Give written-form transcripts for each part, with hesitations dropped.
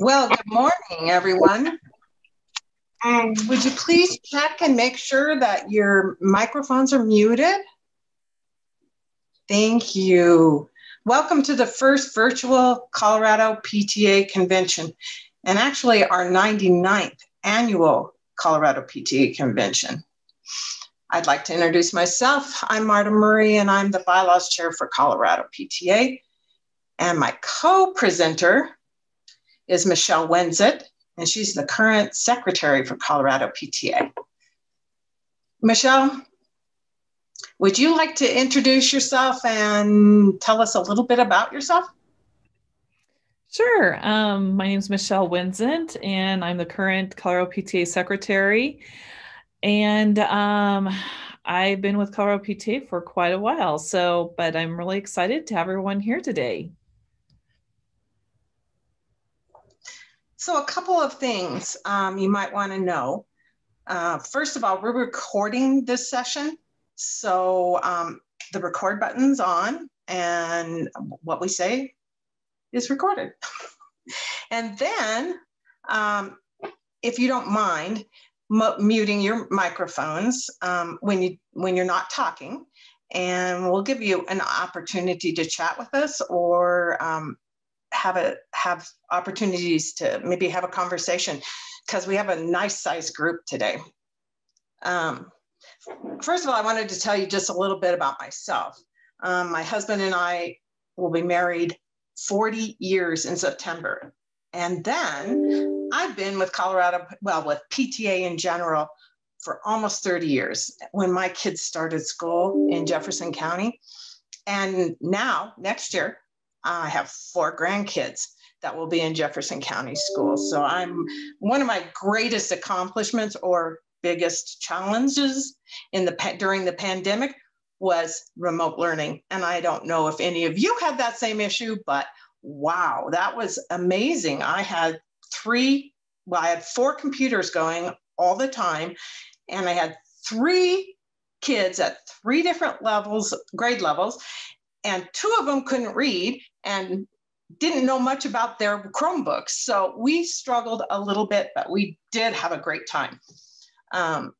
Well, good morning, everyone. Would you please check and make sure that your microphones are muted? Thank you. Welcome to the first virtual Colorado PTA convention, and actually our 99th annual Colorado PTA convention. I'd like to introduce myself. I'm Marta Murray, and I'm the Bylaws Chair for Colorado PTA. And my co-presenter is Michelle Wenzit, and she's the current secretary for Colorado PTA. Michelle, would you like to introduce yourself and tell us a little bit about yourself? Sure. My name is Michelle Wenzit, and I'm the current Colorado PTA secretary. And I've been with Colorado PTA for quite a while, but I'm really excited to have everyone here today. So a couple of things you might want to know. First of all, we're recording this session. So the record button's on and what we say is recorded. And then if you don't mind muting your microphones when you're not talking, and we'll give you an opportunity to chat with us or have opportunities to maybe have a conversation, because we have a nice sized group today. First of all, I wanted to tell you just a little bit about myself. My husband and I will be married 40 years in September. And then I've been with Colorado, well, with PTA in general for almost 30 years when my kids started school in Jefferson County. And now, next year, I have 4 grandkids that will be in Jefferson County schools. So one of my greatest accomplishments or biggest challenges during the pandemic was remote learning. And I don't know if any of you had that same issue, but wow, that was amazing. I had 4 computers going all the time, and I had 3 kids at 3 different grade levels, and 2 of them couldn't read and didn't know much about their Chromebooks. So we struggled a little bit, but we did have a great time. I'm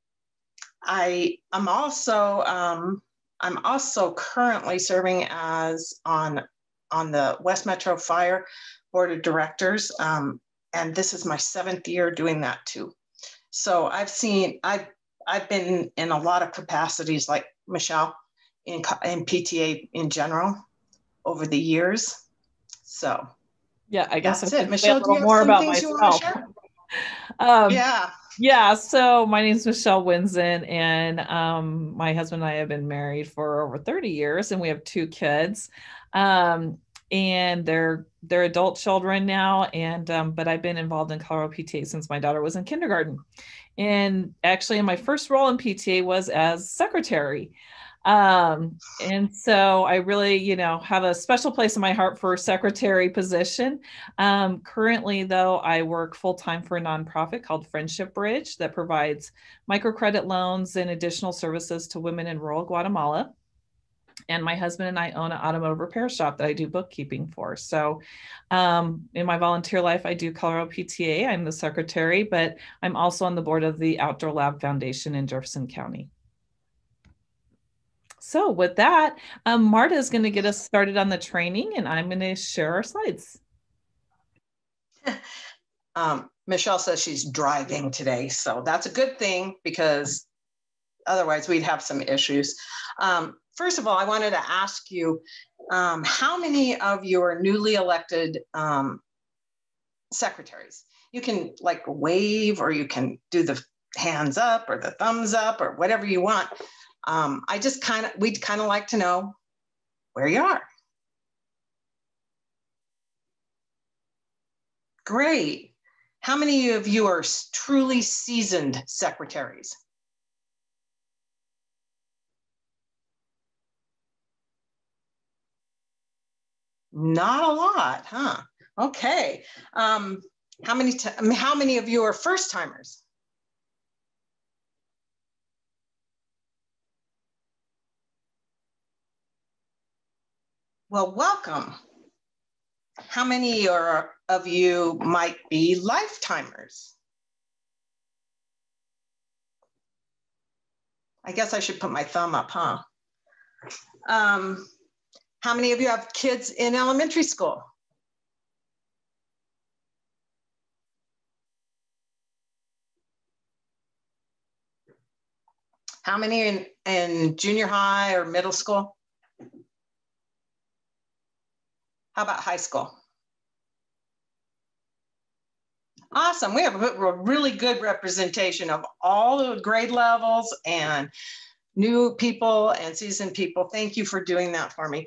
also currently serving as on the West Metro Fire Board of Directors, and this is my 7th year doing that too. So I've been in a lot of capacities like Michelle in PTA in general over the years. So yeah, I guess that's I it. can Michelle, say a do you little have more some about things you want to myself. share? Yeah, so my name is Michelle Wenzit, and my husband and I have been married for over 30 years, and we have 2 kids. And they're adult children now, and but I've been involved in Colorado PTA since my daughter was in kindergarten. And actually, my first role in PTA was as secretary. And so I really, have a special place in my heart for secretary position. Currently, though, I work full-time for a nonprofit called Friendship Bridge that provides microcredit loans and additional services to women in rural Guatemala. And my husband and I own an automotive repair shop that I do bookkeeping for. So in my volunteer life, I do Colorado PTA. I'm the secretary, but I'm also on the board of the Outdoor Lab Foundation in Jefferson County. So with that, Marta is going to get us started on the training, and I'm going to share our slides. Michelle says she's driving today, so that's a good thing because otherwise we'd have some issues. First of all, I wanted to ask you, how many of your newly elected secretaries? You can like wave, or you can do the hands up or the thumbs up or whatever you want. We'd kind of like to know where you are. Great. How many of you are truly seasoned secretaries? Not a lot, huh? Okay. How many of you are first timers? Well, welcome. How many of you might be lifetimers? I guess I should put my thumb up, huh? How many of you have kids in elementary school? How many in junior high or middle school? How about high school? Awesome. We have a really good representation of all the grade levels and new people and seasoned people. Thank you for doing that for me.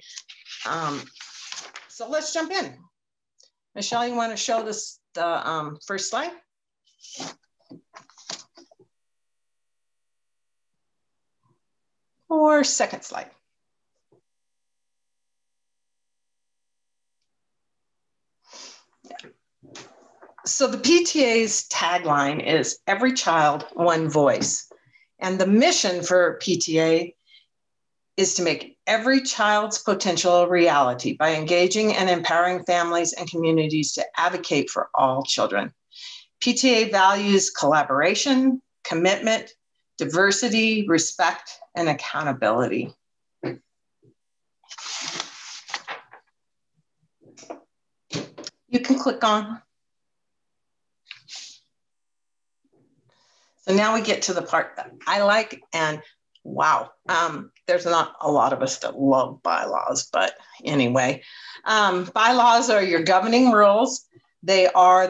So let's jump in. Michelle, you want to show this the first slide? Or second slide? So the PTA's tagline is every child, one voice. And the mission for PTA is to make every child's potential a reality by engaging and empowering families and communities to advocate for all children. PTA values collaboration, commitment, diversity, respect, and accountability. You can click on. So now we get to the part that I like, and wow, there's not a lot of us that love bylaws, but anyway, bylaws are your governing rules. They are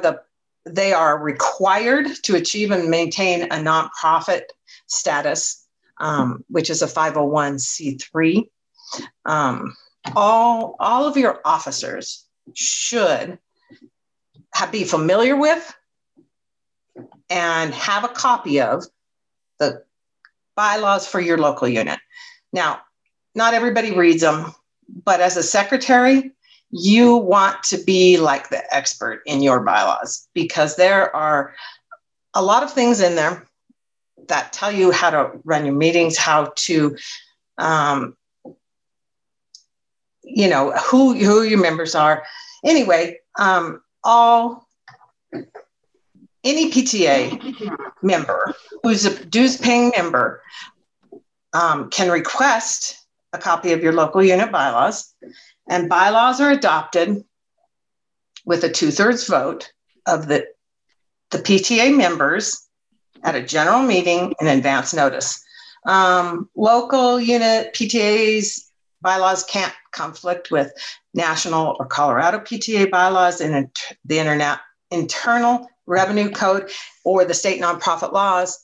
required to achieve and maintain a nonprofit status, which is a 501c3. All of your officers should be familiar with and have a copy of the bylaws for your local unit. Now, not everybody reads them, but as a secretary, you want to be like the expert in your bylaws because there are a lot of things in there that tell you how to run your meetings, how to, who your members are. Anyway, any PTA member who's a dues-paying member can request a copy of your local unit bylaws, and bylaws are adopted with a 2/3 vote of the PTA members at a general meeting in advance notice. Local unit PTA's bylaws can't conflict with national or Colorado PTA bylaws and the Internal Revenue Code or the state nonprofit laws.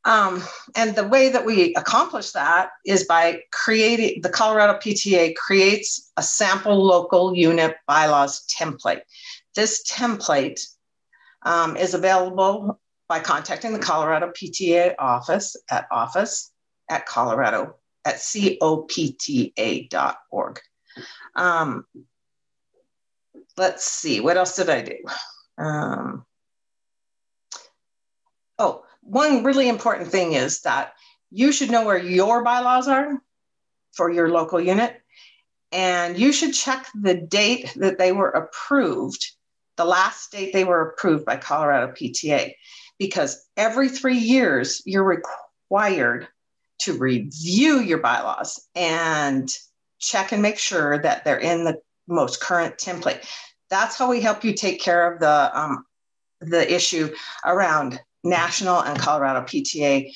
And the way that we accomplish that is by creating, the Colorado PTA creates a sample local unit bylaws template. This template is available by contacting the Colorado PTA office at copta.org. Let's see, what else did I do? One really important thing is that you should know where your bylaws are for your local unit, and you should check the date that they were approved, the last date they were approved by Colorado PTA, because every 3 years you're required to review your bylaws and check and make sure that they're in the most current template. That's how we help you take care of the issue around national and Colorado PTA,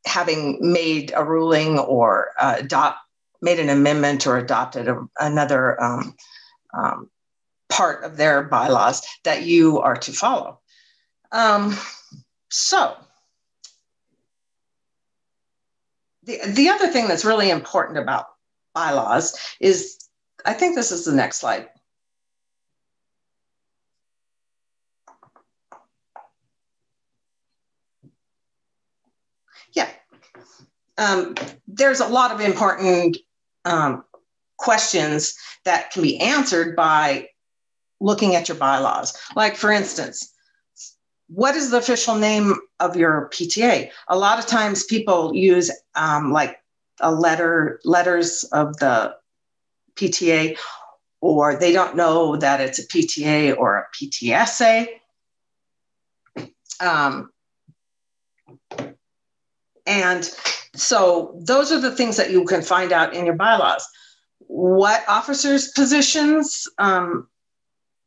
having made a ruling or made an amendment or adopted another part of their bylaws that you are to follow. So the other thing that's really important about bylaws is, I think this is the next slide. Yeah. There's a lot of important questions that can be answered by looking at your bylaws. Like, for instance, what is the official name of your PTA? A lot of times people use like letters of the PTA, or they don't know that it's a PTA or a PTSA. And so those are the things that you can find out in your bylaws. What officers' positions are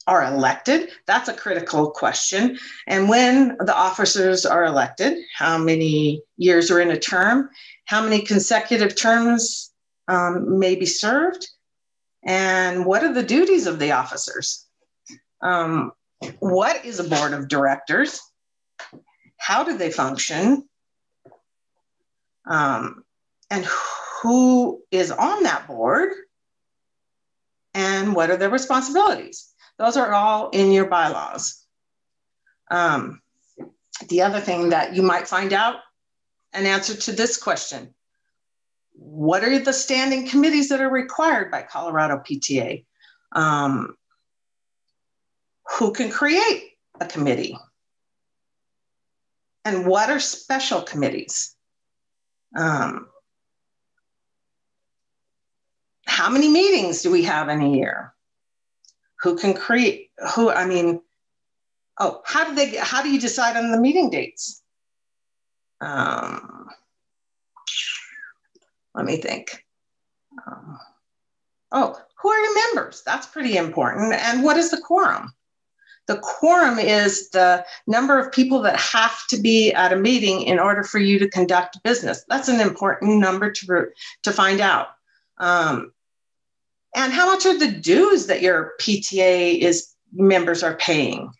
elected? That's a critical question. And when the officers are elected, how many years are in a term? How many consecutive terms may be served? And what are the duties of the officers? What is a board of directors? How do they function? And who is on that board? And what are their responsibilities? Those are all in your bylaws. The other thing that you might find out an answer to this question: what are the standing committees that are required by Colorado PTA? Who can create a committee? And what are special committees? How many meetings do we have in a year? Who can create, how do you decide on the meeting dates? Let me think. Who are your members? That's pretty important. And what is the quorum? The quorum is the number of people that have to be at a meeting in order for you to conduct business. That's an important number to find out. And how much are the dues that your PTA members are paying?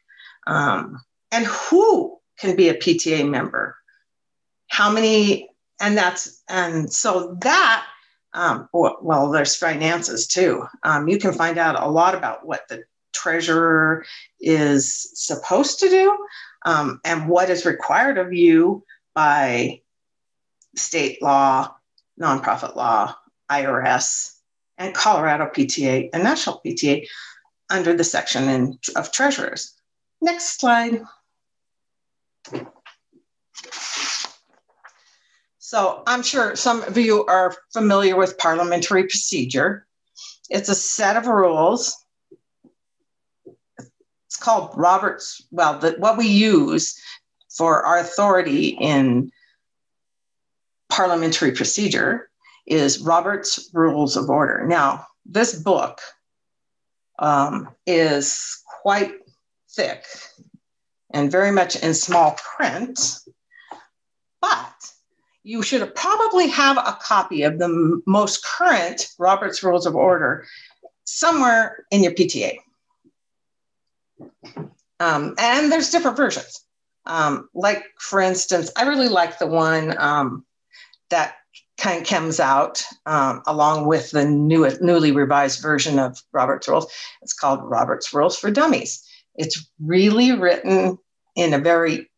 And who can be a PTA member? How many? Well, there's finances too. You can find out a lot about what the treasurer is supposed to do, and what is required of you by state law, nonprofit law, IRS, and Colorado PTA and National PTA under the section of treasurers. Next slide. So I'm sure some of you are familiar with parliamentary procedure. It's a set of rules. It's called Robert's, what we use for our authority in parliamentary procedure is Robert's Rules of Order. Now, this book is quite thick and very much in small print, but you should probably have a copy of the most current Robert's Rules of Order somewhere in your PTA. And there's different versions. Like, for instance, I really like the one that kind of comes out along with the newly revised version of Robert's Rules. It's called Robert's Rules for Dummies. It's really written in a very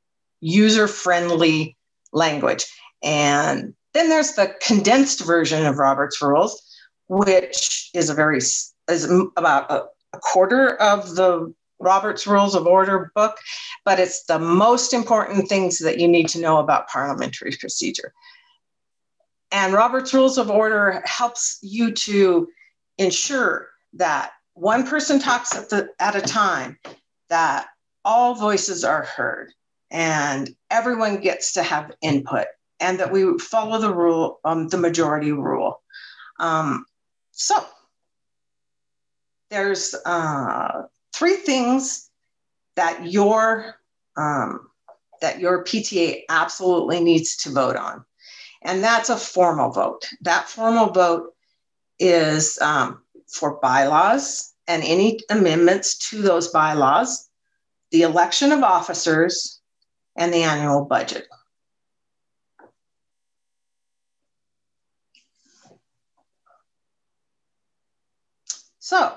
user-friendly language. And then there's the condensed version of Robert's Rules, which is about a quarter of the Robert's Rules of Order book, but it's the most important things that you need to know about parliamentary procedure. And Robert's Rules of Order helps you to ensure that one person talks at a time, that all voices are heard, and everyone gets to have input, and that we follow the rule, the majority rule. So there's 3 things that your PTA absolutely needs to vote on. And that's a formal vote. That formal vote is for bylaws and any amendments to those bylaws, the election of officers, and the annual budget. So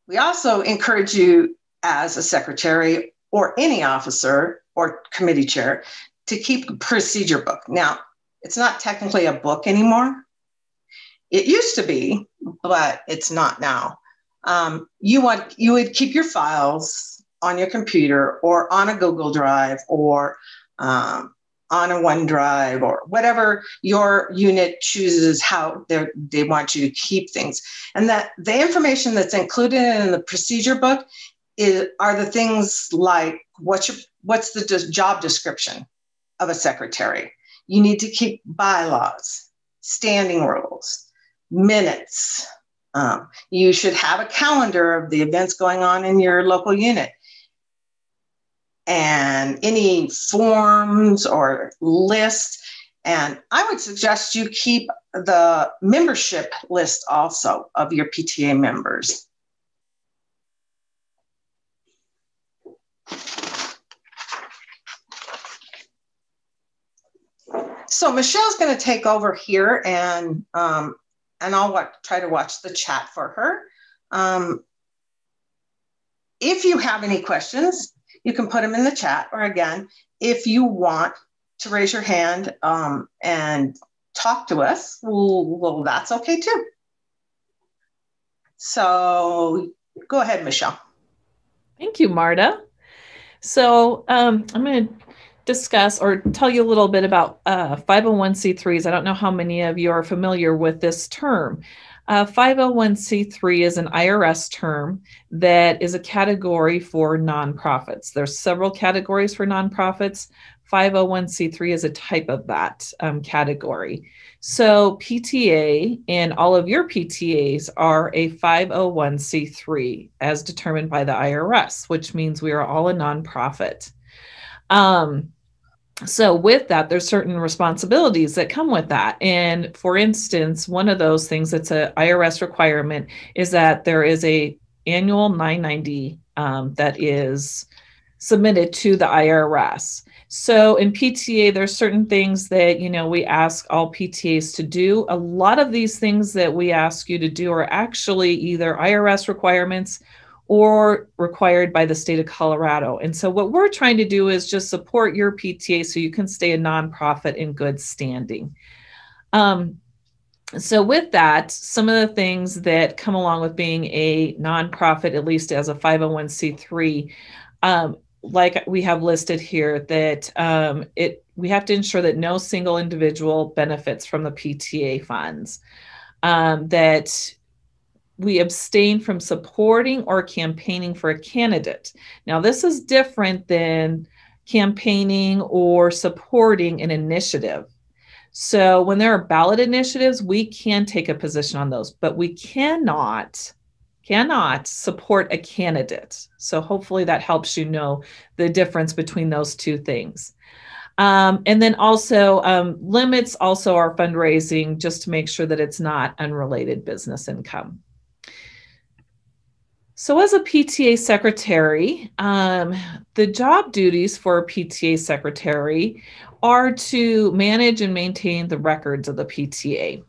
we also encourage you as a secretary or any officer or committee chair to keep a procedure book. Now, it's not technically a book anymore. It used to be, but it's not now. You would keep your files on your computer or on a Google Drive or on a OneDrive or whatever your unit chooses how they want you to keep things. And that the information that's included in the procedure book are the things like what's the job description of a secretary. You need to keep bylaws, standing rules, minutes. You should have a calendar of the events going on in your local unit. And any forms or lists. And I would suggest you keep the membership list also of your PTA members. So Michelle's going to take over here, and I'll try to watch the chat for her. If you have any questions, you can put them in the chat, or again, if you want to raise your hand and talk to us, well, that's okay too. So go ahead, Michelle. Thank you, Marta. So I'm going to discuss or tell you a little bit about 501c3s. I don't know how many of you are familiar with this term. 501c3 is an IRS term that is a category for nonprofits. There's several categories for nonprofits. 501c3 is a type of that category. So PTA and all of your PTAs are a 501c3 as determined by the IRS, which means we are all a nonprofit. So with that, there's certain responsibilities that come with that. And for instance, one of those things that's an IRS requirement is that there is a annual 990 that is submitted to the IRS. So in PTA, there's certain things that, we ask all PTAs to do. A lot of these things that we ask you to do are actually either IRS requirements or required by the state of Colorado. And so what we're trying to do is just support your PTA so you can stay a nonprofit in good standing. So with that, some of the things that come along with being a nonprofit, at least as a 501c3, like we have listed here, that we have to ensure that no single individual benefits from the PTA funds, that we abstain from supporting or campaigning for a candidate. Now, this is different than campaigning or supporting an initiative. So when there are ballot initiatives, we can take a position on those, but we cannot support a candidate. So hopefully that helps you know the difference between those two things. And then also limits also our fundraising just to make sure that it's not unrelated business income. So as a PTA secretary, the job duties for a PTA secretary are to manage and maintain the records of the PTA.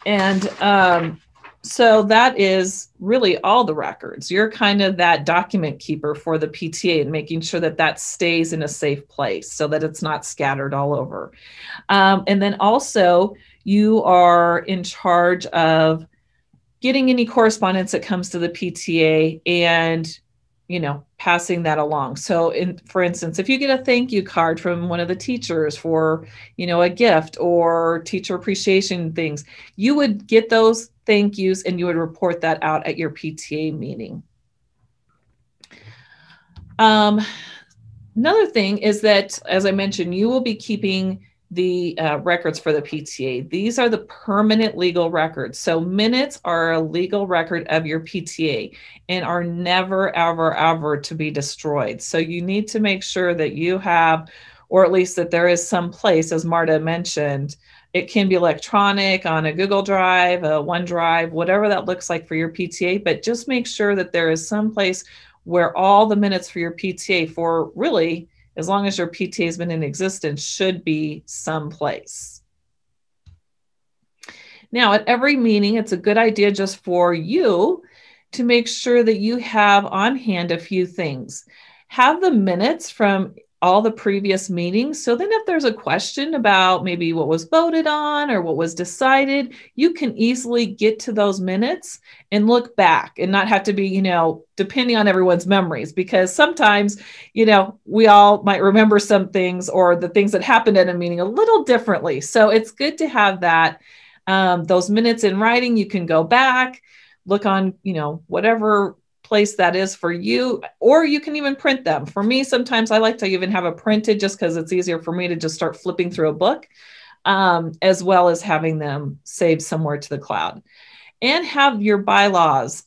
And so that is really all the records. You're kind of that document keeper for the PTA and making sure that that stays in a safe place so that it's not scattered all over. And then also you are in charge of getting any correspondence that comes to the PTA and, passing that along. So for instance, if you get a thank you card from one of the teachers for, a gift or teacher appreciation things, you would get those thank yous and you would report that out at your PTA meeting. Another thing is that, as I mentioned, you will be keeping the records for the PTA. These are the permanent legal records. So minutes are a legal record of your PTA and are never, ever, ever to be destroyed. So you need to make sure that you have, or at least that there is some place, as Marta mentioned, it can be electronic on a Google Drive, a OneDrive, whatever that looks like for your PTA, but just make sure that there is some place where all the minutes for your PTA for really, as long as your PTA has been in existence, should be someplace. Now, at every meeting, it's a good idea just for you to make sure that you have on hand a few things. Have the minutes from all the previous meetings. So then if there's a question about maybe what was voted on or what was decided, you can easily get to those minutes and look back and not have to be, depending on everyone's memories, because sometimes, we all might remember some things or the things that happened at a meeting a little differently. So it's good to have that, those minutes in writing. You can go back, look on, whatever place that is for you, or you can even print them. For me, sometimes I like to even have it printed just because it's easier for me to just start flipping through a book, as well as having them saved somewhere to the cloud. And have your bylaws,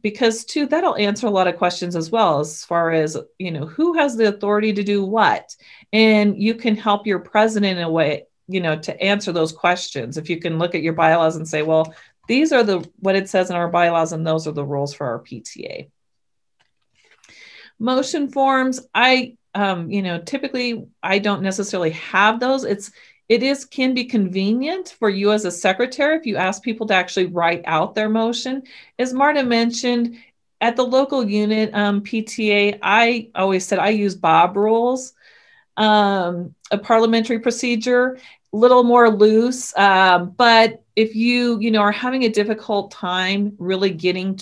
because too, that'll answer a lot of questions as well, as far as, who has the authority to do what. And you can help your president in a way, to answer those questions. If you can look at your bylaws and say, well, these are what it says in our bylaws, and those are the rules for our PTA. Motion forms, typically I don't necessarily have those. It can be convenient for you as a secretary if you ask people to actually write out their motion. As Marta mentioned, at the local unit PTA, I always said I use Bob rules, a parliamentary procedure, a little more loose, but if you are having a difficult time really getting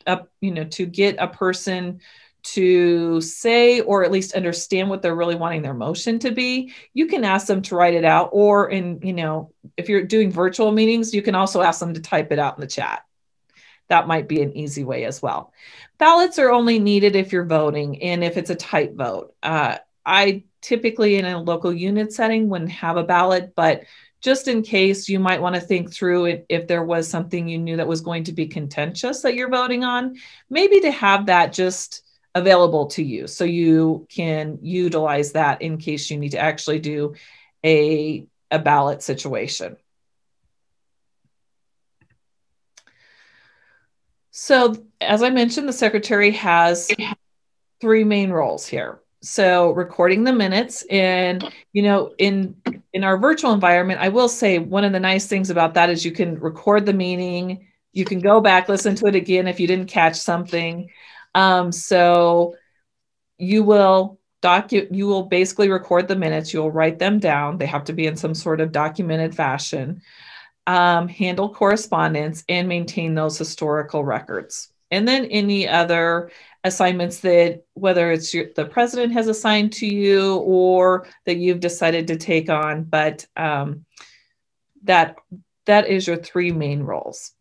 up, to get a person to say, or at least understand what they're really wanting their motion to be, you can ask them to write it out. Or if you're doing virtual meetings, you can also ask them to type it out in the chat. That might be an easy way as well. Ballots are only needed if you're voting and if it's a tight vote. I typically in a local unit setting wouldn't have a ballot, but just in case, you might want to think through it if there was something you knew that was going to be contentious that you're voting on, maybe to have that just available to you so you can utilize that in case you need to actually do a ballot situation. So as I mentioned, the secretary has 3 main roles here. So recording the minutes, and in our virtual environment, I will say one of the nice things about that is you can record the meeting, you can go back, listen to it again if you didn't catch something. So you will basically record the minutes, you'll write them down. They have to be in some sort of documented fashion, handle correspondence, and maintain those historical records. And then any other assignments that, whether it's the president has assigned to you or that you've decided to take on, but that is your 3 main roles.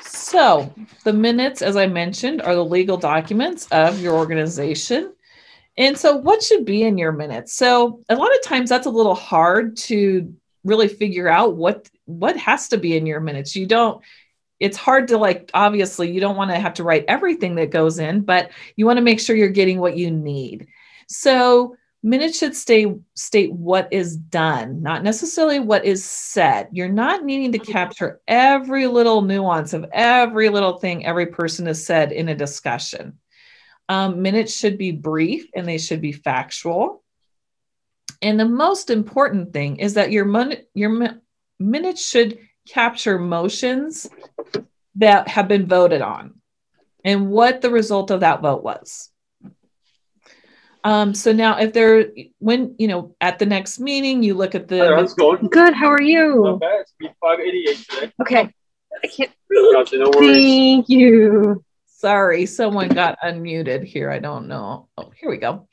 So the minutes, as I mentioned, are the legal documents of your organization. And so what should be in your minutes? So a lot of times that's a little hard to really figure out what has to be in your minutes. It's hard to obviously you don't want to have to write everything that goes in, but you want to make sure you're getting what you need. So minutes should state what is done, not necessarily what is said. You're not needing to capture every little nuance of every little thing every person has said in a discussion. Minutes should be brief and they should be factual. And the most important thing is that your minutes should capture motions that have been voted on and what the result of that vote was. So now if at the next meeting, you look at the... Good, how are you? Not bad. It's 588 today. Okay. I can't... Gotcha, no worries. Thank you. Sorry, someone got unmuted here. I don't know. Oh, here we go.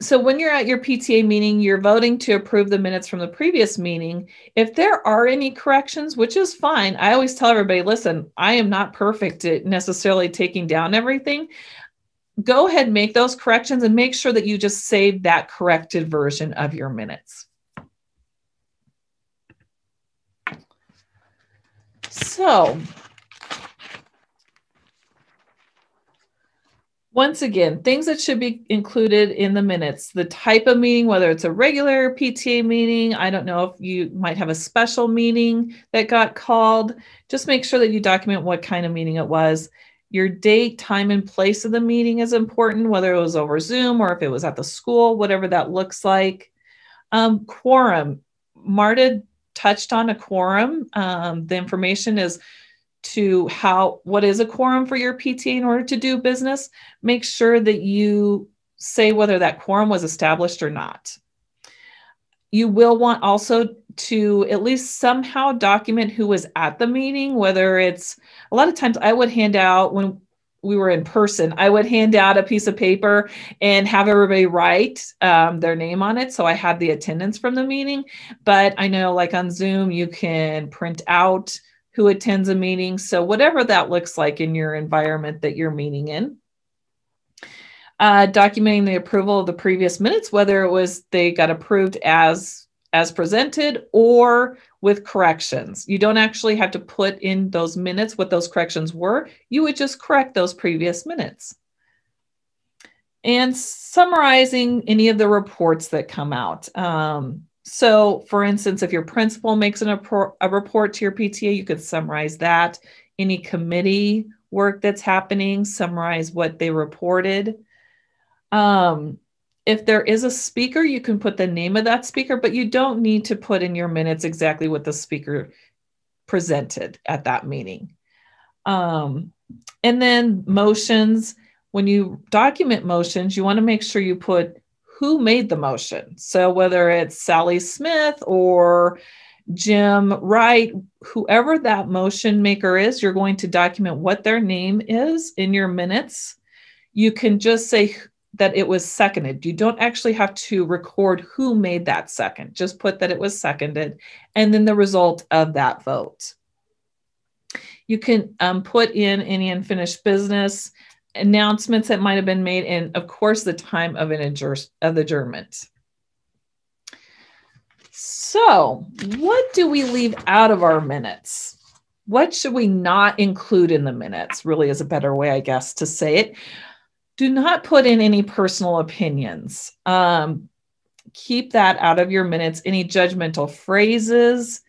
So when you're at your PTA meeting, you're voting to approve the minutes from the previous meeting. If there are any corrections, which is fine, I always tell everybody, listen, I am not perfect at necessarily taking down everything. Go ahead and make those corrections and make sure that you just save that corrected version of your minutes. So once again, things that should be included in the minutes, the type of meeting, whether it's a regular PTA meeting, I don't know if you might have a special meeting that got called, just make sure that you document what kind of meeting it was. Your date, time, and place of the meeting is important, whether it was over Zoom or if it was at the school, whatever that looks like. Quorum, Marta touched on a quorum. The information is to what is a quorum for your PTA in order to do business, make sure that you say whether that quorum was established or not. You will want also to at least somehow document who was at the meeting, whether it's, a lot of times I would hand out, when we were in person, I would hand out a piece of paper and have everybody write their name on it. So I had the attendance from the meeting. But I know, like on Zoom, you can print out who attends a meeting. So whatever that looks like in your environment that you're meeting in. Documenting the approval of the previous minutes, whether it was they got approved as presented or with corrections. You don't actually have to put in those minutes what those corrections were. You would just correct those previous minutes. And summarizing any of the reports that come out. So for instance, if your principal makes a report to your PTA, you could summarize that. Any committee work that's happening, summarize what they reported. If there is a speaker, you can put the name of that speaker, but you don't need to put in your minutes exactly what the speaker presented at that meeting. And then motions, when you document motions, you want to make sure you put who made the motion. So whether it's Sally Smith or Jim Wright, whoever that motion maker is, you're going to document what their name is in your minutes. You can just say that it was seconded. You don't actually have to record who made that second. Just put that it was seconded and then the result of that vote. You can put in any unfinished business, announcements that might have been made, and of course the time of adjournment. So what do we leave out of our minutes? What should we not include in the minutes? Really is a better way, I guess, to say it. Do not put in any personal opinions. Keep that out of your minutes. Any judgmental phrases,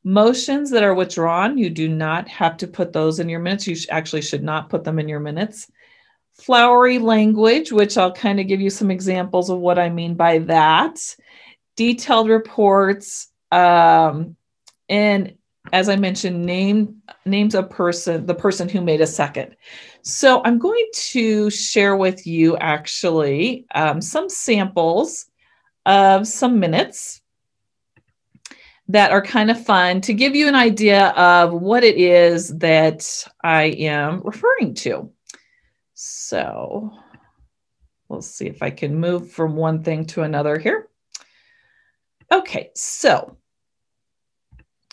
motions that are withdrawn, you do not have to put those in your minutes. You actually should not put them in your minutes. Flowery language, which I'll kind of give you some examples of what I mean by that. Detailed reports, and as I mentioned, names a person, the person who made a second. So I'm going to share with you actually some samples of some minutes that are kind of fun to give you an idea of what it is that I am referring to. So we'll see if I can move from one thing to another here. Okay, so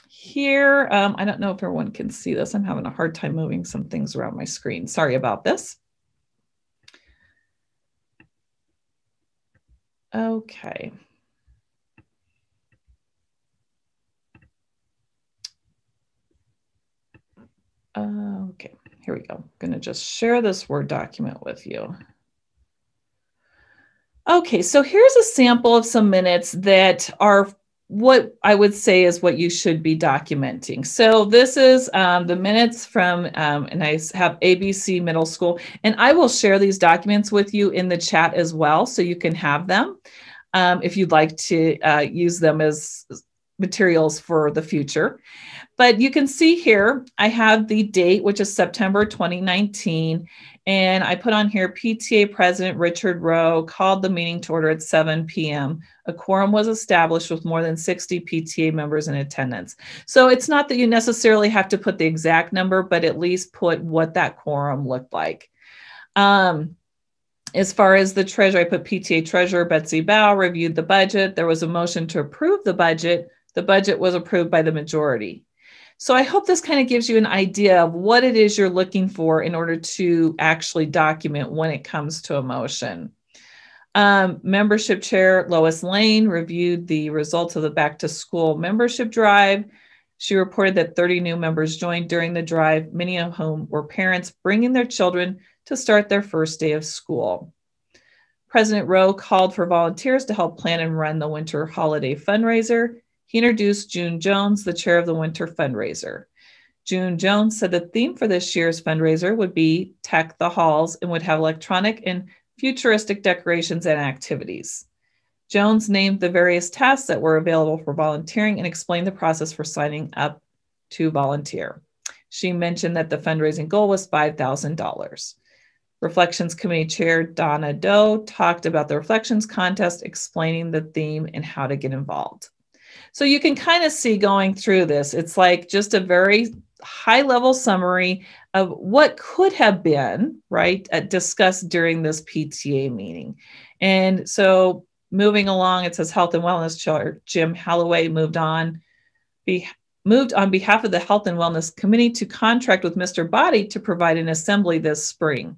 here, I don't know if everyone can see this. I'm having a hard time moving some things around my screen. Sorry about this. Okay. Okay, here we go. I'm going to just share this Word document with you. Okay, so here's a sample of some minutes that are what I would say is what you should be documenting. So this is the minutes from, and I have ABC Middle School, and I will share these documents with you in the chat as well, so you can have them if you'd like to use them as materials for the future. But you can see here, I have the date, which is September 2019. And I put on here, PTA President Richard Rowe called the meeting to order at 7 p.m. A quorum was established with more than 60 PTA members in attendance. So it's not that you necessarily have to put the exact number, but at least put what that quorum looked like. As far as the treasurer, I put PTA Treasurer Betsy Bow reviewed the budget. There was a motion to approve the budget. The budget was approved by the majority. So I hope this kind of gives you an idea of what it is you're looking for in order to actually document when it comes to a motion. Membership Chair Lois Lane reviewed the results of the Back to School membership drive. She reported that 30 new members joined during the drive, many of whom were parents bringing their children to start their first day of school. President Rowe called for volunteers to help plan and run the winter holiday fundraiser. He introduced June Jones, the chair of the winter fundraiser. June Jones said the theme for this year's fundraiser would be Tech the Halls and would have electronic and futuristic decorations and activities. Jones named the various tasks that were available for volunteering and explained the process for signing up to volunteer. She mentioned that the fundraising goal was $5,000. Reflections Committee Chair Donna Doe talked about the Reflections Contest, explaining the theme and how to get involved. So you can kind of see going through this, it's like just a very high-level summary of what could have been, right, discussed during this PTA meeting. And so moving along, it says Health and Wellness Chair Jim Halloway moved on behalf of the Health and Wellness Committee to contract with Mr. Body to provide an assembly this spring.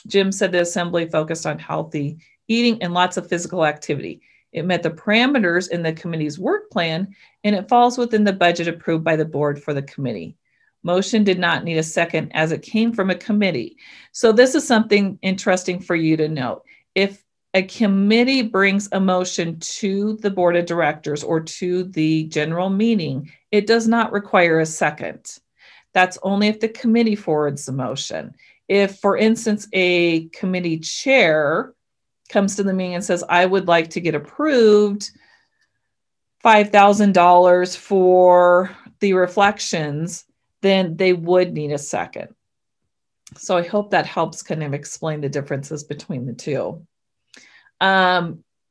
Jim said the assembly focused on healthy eating and lots of physical activity. It met the parameters in the committee's work plan, and it falls within the budget approved by the board for the committee. Motion did not need a second as it came from a committee. So this is something interesting for you to note. If a committee brings a motion to the board of directors or to the general meeting, it does not require a second. That's only if the committee forwards the motion. If, for instance, a committee chair comes to the meeting and says, I would like to get approved $5,000 for the reflections, then they would need a second. So I hope that helps kind of explain the differences between the two.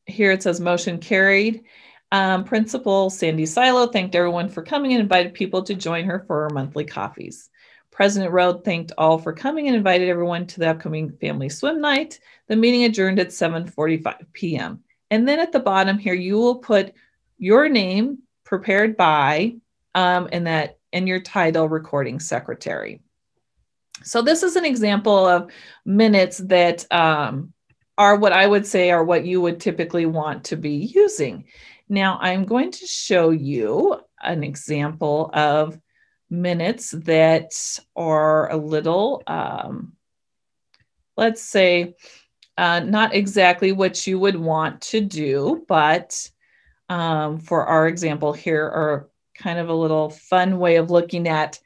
Here it says motion carried. Principal Sandy Silo thanked everyone for coming and invited people to join her for her monthly coffees. President Road thanked all for coming and invited everyone to the upcoming family swim night. The meeting adjourned at 7:45 p.m. And then at the bottom here, you will put your name prepared by and your title, recording secretary. So this is an example of minutes that are what I would say are what you would typically want to be using. Now I'm going to show you an example of minutes that are a little, let's say, not exactly what you would want to do, but for our example here are kind of a little fun way of looking at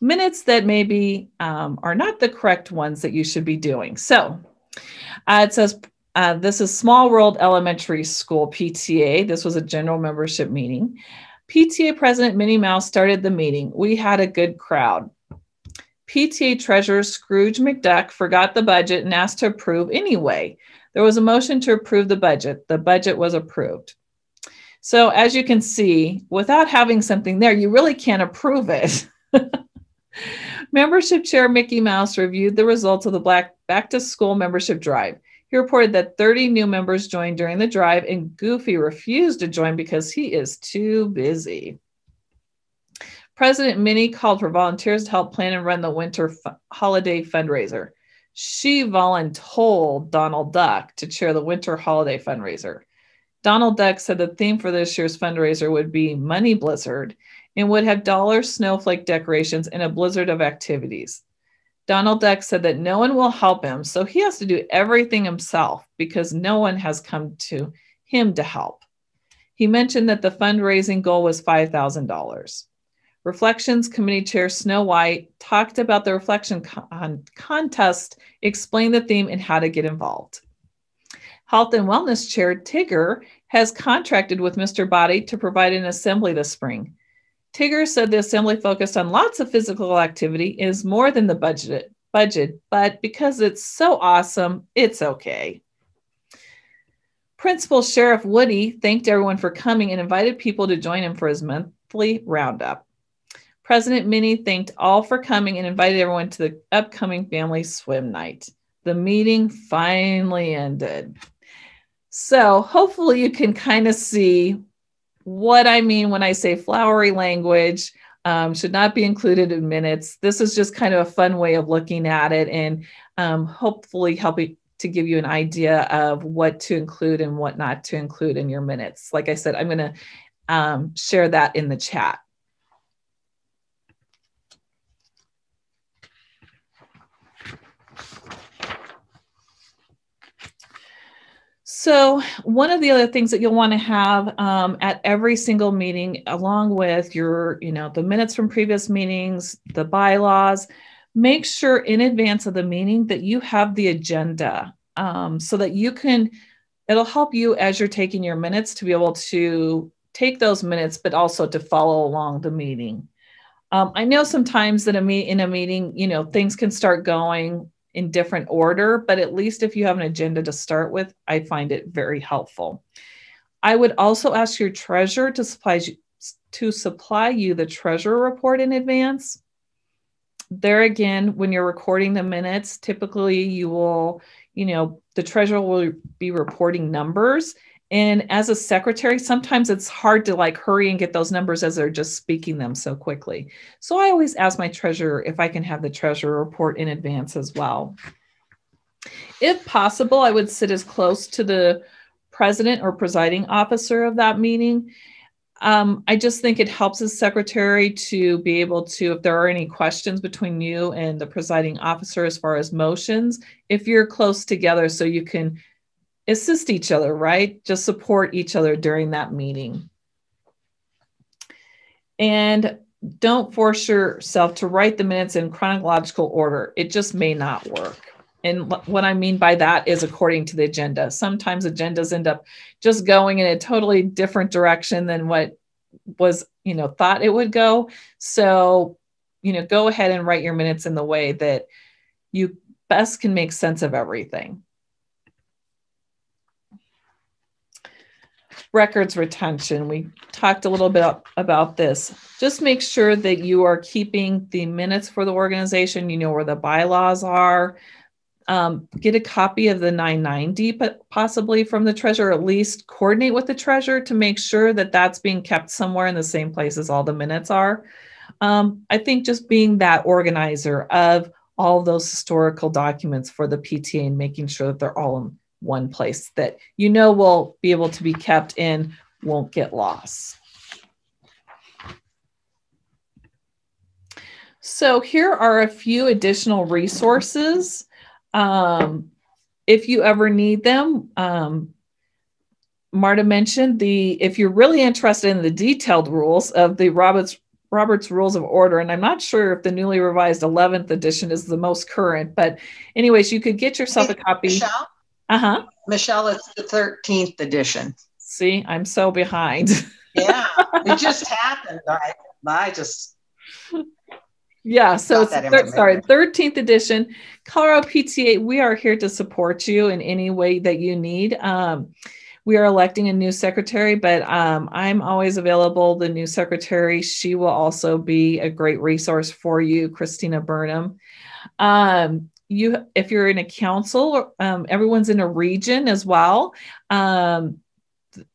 minutes that maybe are not the correct ones that you should be doing. So it says, this is Small World Elementary School PTA. This was a general membership meeting. PTA President Minnie Mouse started the meeting. We had a good crowd. PTA Treasurer Scrooge McDuck forgot the budget and asked to approve anyway. There was a motion to approve the budget. The budget was approved. So as you can see, without having something there, you really can't approve it. Membership Chair Mickey Mouse reviewed the results of the Back to School membership drive. He reported that 30 new members joined during the drive, and Goofy refused to join because he is too busy. President Minnie called for volunteers to help plan and run the winter holiday fundraiser. She voluntold Donald Duck to chair the winter holiday fundraiser. Donald Duck said the theme for this year's fundraiser would be Money Blizzard and would have dollar snowflake decorations and a blizzard of activities. Donald Duck said that no one will help him, so he has to do everything himself because no one has come to him to help. He mentioned that the fundraising goal was $5,000. Reflections Committee Chair Snow White talked about the reflection contest, explained the theme and how to get involved. Health and Wellness Chair Tigger has contracted with Mr. Body to provide an assembly this spring. Tigger said the assembly focused on lots of physical activity is more than the budget, but because it's so awesome, it's okay. Principal Sheriff Woody thanked everyone for coming and invited people to join him for his monthly roundup. President Minnie thanked all for coming and invited everyone to the upcoming family swim night. The meeting finally ended. So hopefully you can kind of see what I mean when I say flowery language should not be included in minutes. This is just kind of a fun way of looking at it and hopefully helping to give you an idea of what to include and what not to include in your minutes. Like I said, I'm going to share that in the chat. So one of the other things that you'll want to have at every single meeting, along with your, the minutes from previous meetings, the bylaws, make sure in advance of the meeting that you have the agenda so that you can, it'll help you as you're taking your minutes to be able to take those minutes, but also to follow along the meeting. I know sometimes that in a meeting, you know, things can start going in different order, but at least if you have an agenda to start with, I find it very helpful. I would also ask your treasurer to supply you the treasurer report in advance. There again, when you're recording the minutes, typically you will, you know, the treasurer will be reporting numbers. And as a secretary, sometimes it's hard to like hurry and get those numbers as they're just speaking them so quickly. So I always ask my treasurer if I can have the treasurer report in advance as well. If possible, I would sit as close to the president or presiding officer of that meeting. I just think it helps as secretary to be able to, if there are any questions between you and the presiding officer as far as motions, if you're close together so you can assist each other, right? Just support each other during that meeting. And don't force yourself to write the minutes in chronological order. It just may not work. And what I mean by that is according to the agenda. Sometimes agendas end up just going in a totally different direction than what was, you know, thought it would go. So, you know, go ahead and write your minutes in the way that you best can make sense of everything. Records retention. We talked a little bit about this. Just make sure that you are keeping the minutes for the organization. You know where the bylaws are. Get a copy of the 990, but possibly from the treasurer, at least coordinate with the treasurer to make sure that that's being kept somewhere in the same place as all the minutes are. I think just being that organizer of all those historical documents for the PTA and making sure that they're all in one place that you know will be able to be kept and won't get lost. So here are a few additional resources. If you ever need them, Marta mentioned if you're really interested in the detailed rules of the Robert's Rules of Order, and I'm not sure if the newly revised 11th edition is the most current, but anyways, you could get yourself a copy. Michelle? Michelle, it's the 13th edition. See, I'm so behind. Yeah, it just happened. I just... Yeah, so it's 13th edition. Colorado PTA, we are here to support you in any way that you need. We are electing a new secretary, but I'm always available. The new secretary, she will also be a great resource for you, Christina Burnham. If you're in a council, everyone's in a region as well.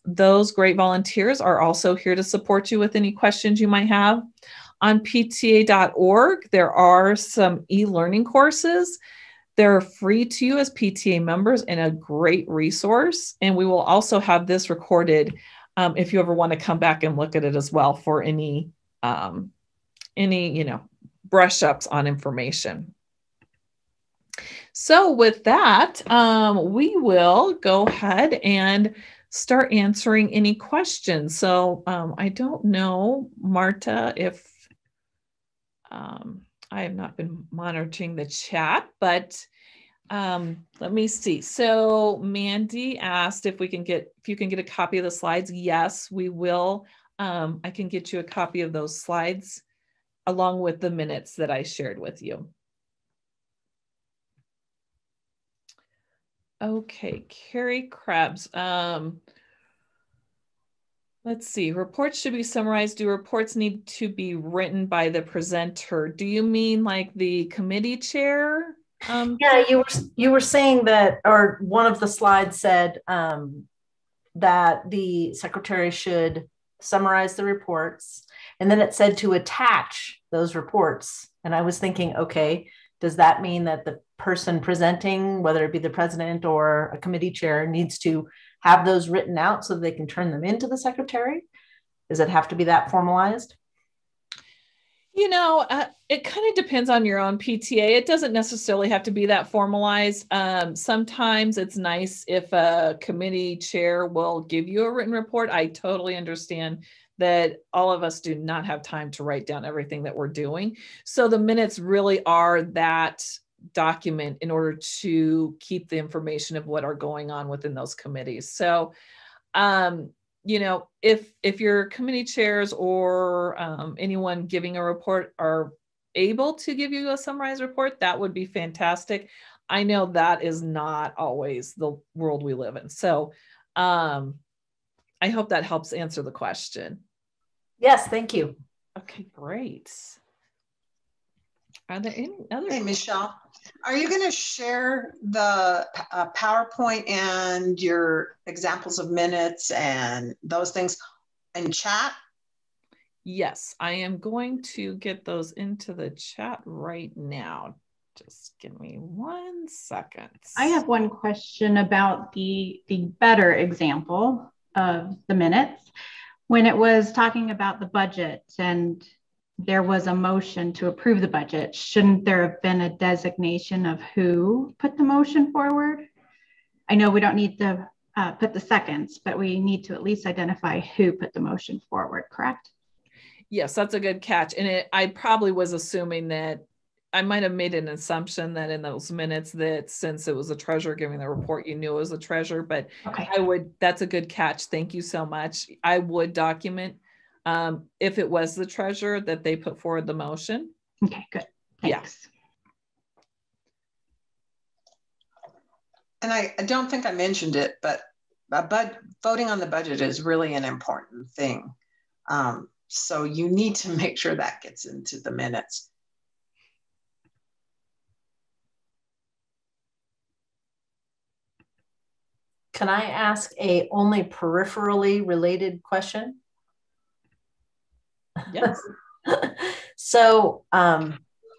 Those great volunteers are also here to support you with any questions you might have. On PTA.org, there are some e-learning courses. They're free to you as PTA members and a great resource. And we will also have this recorded if you ever want to come back and look at it as well for any brush ups on information. So with that, we will go ahead and start answering any questions. So I don't know, Marta, if I have not been monitoring the chat, but let me see. So Mandy asked if you can get a copy of the slides. Yes, we will. I can get you a copy of those slides along with the minutes that I shared with you. Okay, Carrie Krebs. Let's see, reports should be summarized. Do reports need to be written by the presenter? Do you mean like the committee chair? Yeah, you were saying that, or one of the slides said that the secretary should summarize the reports, and then it said to attach those reports. And I was thinking, okay, does that mean that the person presenting, whether it be the president or a committee chair, needs to have those written out so they can turn them into the secretary? Does it have to be that formalized? You know, it kind of depends on your own PTA. It doesn't necessarily have to be that formalized. Sometimes it's nice if a committee chair will give you a written report. I totally understand that all of us do not have time to write down everything that we're doing. So the minutes really are that document in order to keep the information of what are going on within those committees. So you know, if your committee chairs or anyone giving a report are able to give you a summarized report, that would be fantastic. I know that is not always the world we live in. So I hope that helps answer the question. Yes, thank you. Okay, great. Are there any other? Hey, Michelle, are you going to share the PowerPoint and your examples of minutes and those things in chat? Yes, I am going to get those into the chat right now. Just give me 1 second. I have one question about the better example of the minutes. When it was talking about the budget and there was a motion to approve the budget, shouldn't there have been a designation of who put the motion forward? I know we don't need to put the seconds, but we need to at least identify who put the motion forward, correct? Yes, that's a good catch. And I probably was assuming that I might have made an assumption that in those minutes that since it was a treasurer giving the report, you knew it was a treasurer, but okay. That's a good catch. Thank you so much. I would document if it was the treasurer that they put forward the motion. Okay, good. Thanks. And I don't think I mentioned it, but voting on the budget is really an important thing. So you need to make sure that gets into the minutes. Can I ask a only peripherally related question? Yes. So I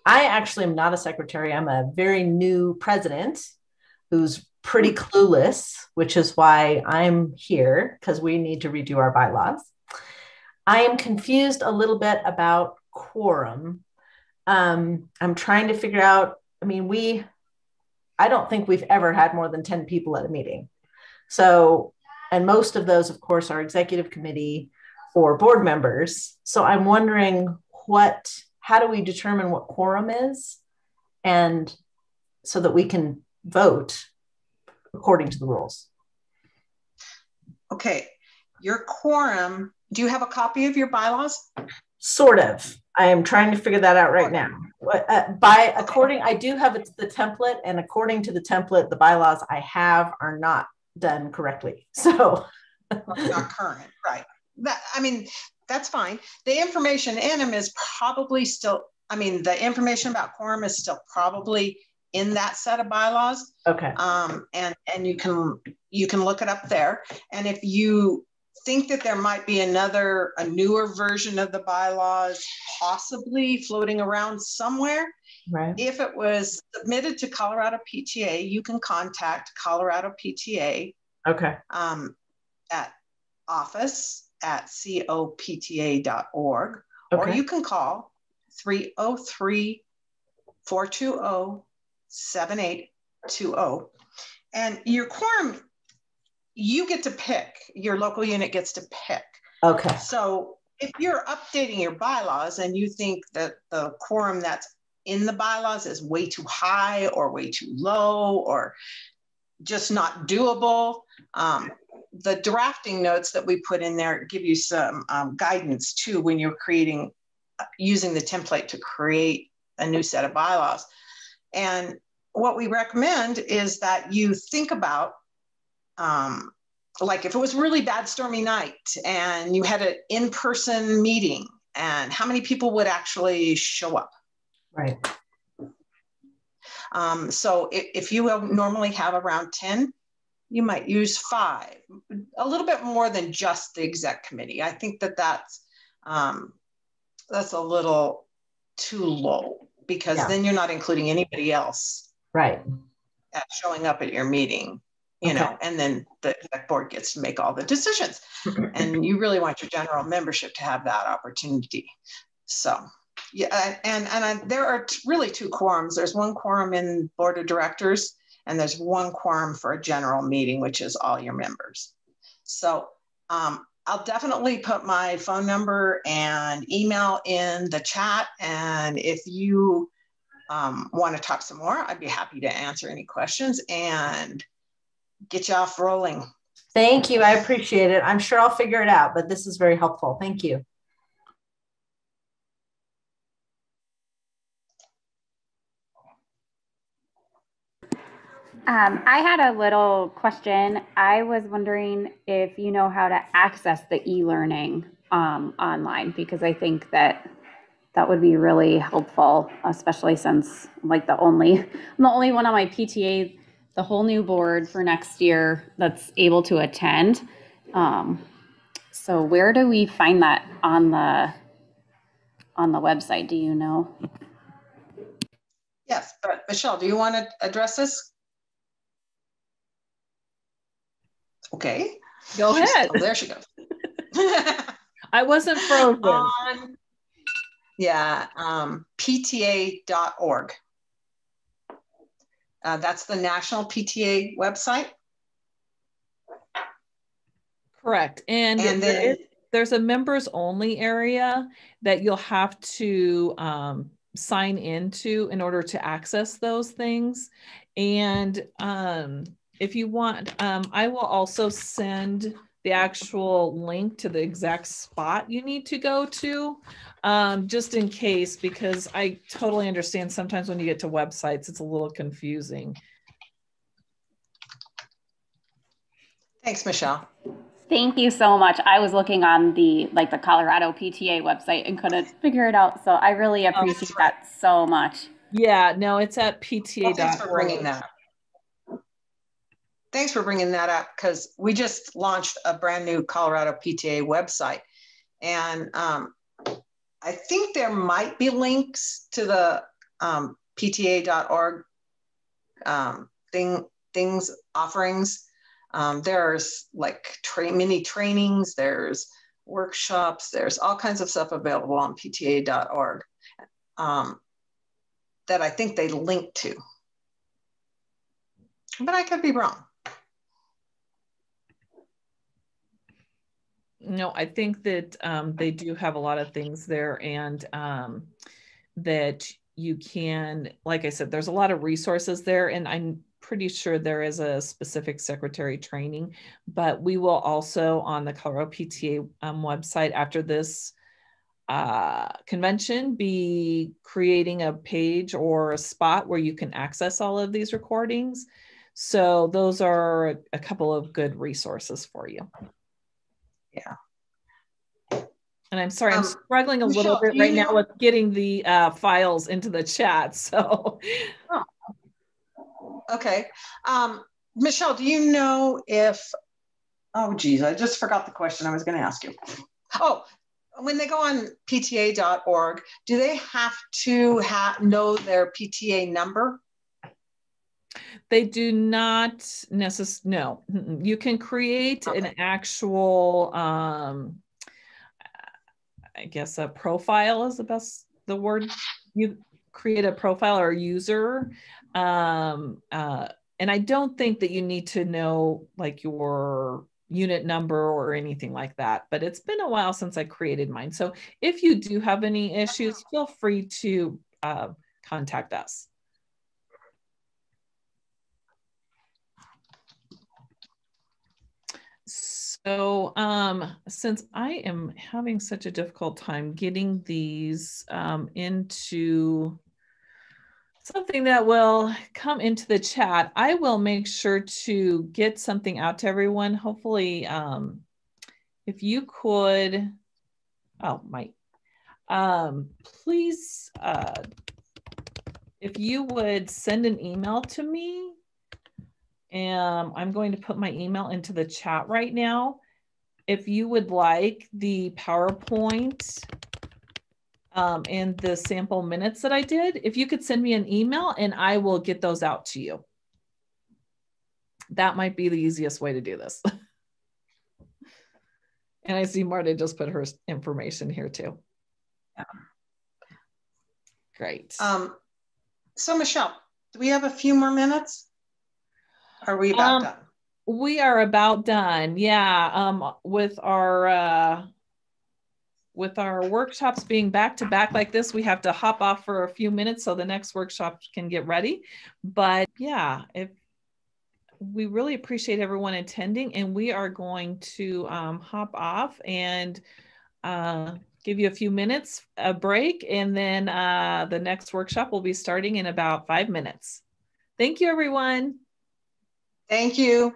actually am not a secretary. I'm a very new president who's pretty clueless, which is why I'm here, because we need to redo our bylaws. I am confused a little bit about quorum. I'm trying to figure out, I mean, I don't think we've ever had more than 10 people at a meeting. So, and most of those, of course, are executive committee or board members. So I'm wondering how do we determine what quorum is, and so that we can vote according to the rules? Okay, your quorum, do you have a copy of your bylaws? Sort of. I am trying to figure that out right now. I do have the template, and according to the template, the bylaws I have are not done correctly. So not current, right? That's fine. The information in them is probably still, the information about quorum is still probably in that set of bylaws. Okay. And you can look it up there. And if you think that there might be a newer version of the bylaws possibly floating around somewhere, right? If it was submitted to Colorado PTA, you can contact Colorado PTA. Okay. At office@copta.org, okay. Or you can call 303-420-7820. And your quorum, you get to pick, your local unit gets to pick. Okay. So if you're updating your bylaws and you think that the quorum that's in the bylaws is way too high or way too low or just not doable, the drafting notes that we put in there give you some guidance too when you're using the template to create a new set of bylaws. And what we recommend is that you think about, like if it was really bad stormy night and you had an in-person meeting, and how many people would actually show up? Right. So if you normally have around 10, you might use 5, a little bit more than just the exec committee. I think that's a little too low, because then you're not including anybody else, right, showing up at your meeting, you know, and then the exec board gets to make all the decisions. And you really want your general membership to have that opportunity. So yeah, and there are really 2 quorums. There's one quorum in board of directors, and there's one quorum for a general meeting, which is all your members. So I'll definitely put my phone number and email in the chat. And if you want to talk some more, I'd be happy to answer any questions and get you off rolling. Thank you. I appreciate it. I'm sure I'll figure it out, but this is very helpful. Thank you. I had a little question. I was wondering if you know how to access the e-learning online, because I think that would be really helpful, especially since I'm like I'm the only one on my PTA, the whole new board for next year that's able to attend. So where do we find that on the website? Do you know? Yes, but Michelle, do you want to address this? Okay. Go ahead. Oh, there she goes. I wasn't frozen. PTA.org. That's the National PTA website. Correct. And then there's a members only area that you'll have to sign into in order to access those things. And if you want, I will also send the actual link to the exact spot you need to go to, just in case, because I totally understand sometimes when you get to websites, it's a little confusing. Thanks, Michelle. Thank you so much. I was looking on the Colorado PTA website and couldn't figure it out. So I really appreciate that so much. Yeah, no, it's at PTA.org. Thanks for bringing that up. Thanks for bringing that up, because we just launched a brand new Colorado PTA website. And I think there might be links to the PTA.org offerings. There's like mini trainings, there's workshops, there's all kinds of stuff available on PTA.org that I think they link to. But I could be wrong. No, I think that they do have a lot of things there, and that you can, like I said, there's a lot of resources there, and I'm pretty sure there is a specific secretary training, but we will also on the Colorado PTA website after this convention be creating a page or a spot where you can access all of these recordings. So those are a couple of good resources for you. Yeah. And I'm sorry, I'm struggling a little bit right now with getting the files into the chat. So. Oh. Okay. Michelle, do you know if, oh geez, I just forgot the question I was going to ask you. Oh, when they go on PTA.org, do they have to know their PTA number? They do not necessarily, no. You can create an actual, I guess a profile is the word. You create a profile or user. And I don't think that you need to know like your unit number or anything like that, but it's been a while since I created mine. So if you do have any issues, feel free to contact us. So since I am having such a difficult time getting these into something that will come into the chat, I will make sure to get something out to everyone. Hopefully, if you could, please, if you would send an email to me. I'm going to put my email into the chat right now. If you would like the PowerPoint and the sample minutes that I did, if you could send me an email and I will get those out to you. That might be the easiest way to do this. And I see Marta just put her information here too. Yeah. Great. So Michelle, do we have a few more minutes? Are we about done? We are about done. Yeah. With our workshops being back to back like this, we have to hop off for a few minutes so the next workshop can get ready. But yeah, if we really appreciate everyone attending, and we are going to hop off and give you a few minutes, a break, and then the next workshop will be starting in about 5 minutes. Thank you, everyone. Thank you.